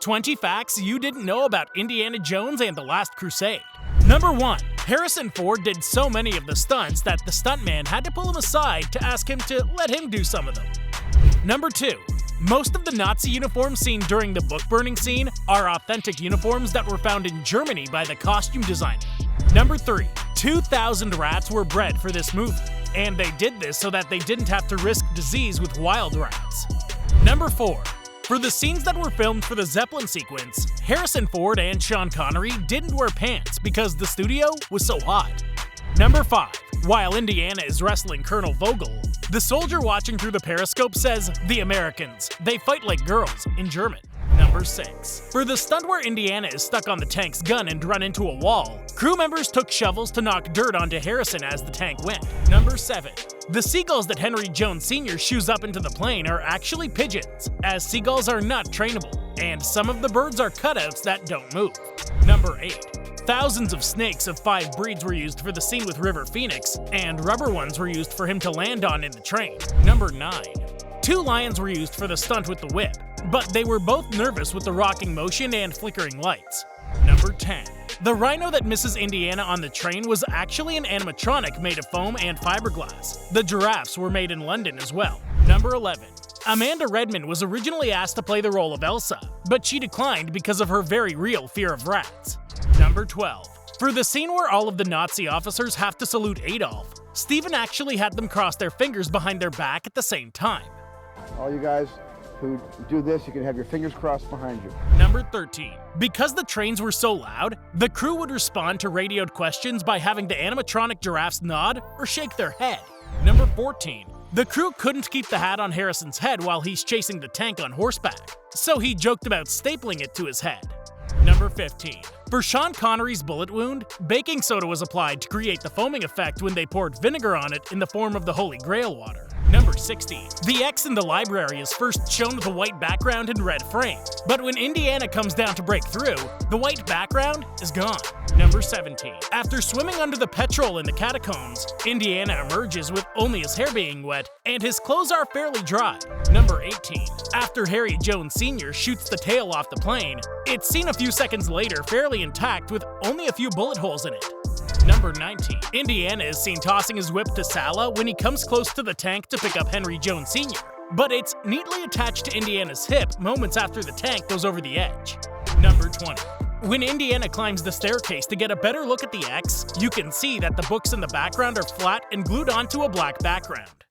20 facts you didn't know about Indiana Jones and the Last Crusade. Number 1. Harrison Ford did so many of the stunts that the stuntman had to pull him aside to ask him to let him do some of them. Number 2. Most of the Nazi uniforms seen during the book burning scene are authentic uniforms that were found in Germany by the costume designer. Number 3. 2,000 rats were bred for this movie, and they did this so that they didn't have to risk disease with wild rats. Number 4. For the scenes that were filmed for the Zeppelin sequence, Harrison Ford and Sean Connery didn't wear pants because the studio was so hot. Number 5. While Indiana is wrestling Colonel Vogel, the soldier watching through the periscope says, "The Americans, they fight like girls," in German. Number 6. For the stunt where Indiana is stuck on the tank's gun and run into a wall, crew members took shovels to knock dirt onto Harrison as the tank went. Number 7. The seagulls that Henry Jones Sr. shoos up into the plane are actually pigeons, as seagulls are not trainable, and some of the birds are cutouts that don't move. Number 8. Thousands of snakes of 5 breeds were used for the scene with River Phoenix, and rubber ones were used for him to land on in the train. Number 9. 2 lions were used for the stunt with the whip, but they were both nervous with the rocking motion and flickering lights. Number 10. The rhino that misses Indiana on the train was actually an animatronic made of foam and fiberglass. The giraffes were made in London as well. Number 11. Amanda Redman was originally asked to play the role of Elsa, but she declined because of her very real fear of rats. Number 12. For the scene where all of the Nazi officers have to salute Adolf, Stephen actually had them cross their fingers behind their back at the same time. All you guys who do this, you can have your fingers crossed behind you. Number 13. Because the trains were so loud, the crew would respond to radioed questions by having the animatronic giraffes nod or shake their head. Number 14. The crew couldn't keep the hat on Harrison's head while he's chasing the tank on horseback, so he joked about stapling it to his head. Number 15. For Sean Connery's bullet wound, baking soda was applied to create the foaming effect when they poured vinegar on it in the form of the Holy Grail water. Number 16. The X in the library is first shown with a white background and red frame, but when Indiana comes down to break through, the white background is gone. Number 17. After swimming under the petrol in the catacombs, Indiana emerges with only his hair being wet, and his clothes are fairly dry. Number 18. After Harry Jones Sr. shoots the tail off the plane, it's seen a few seconds later fairly intact with only a few bullet holes in it. Number 19. Indiana is seen tossing his whip to Sala when he comes close to the tank to pick up Henry Jones Sr., but it's neatly attached to Indiana's hip moments after the tank goes over the edge. Number 20. When Indiana climbs the staircase to get a better look at the X, you can see that the books in the background are flat and glued onto a black background.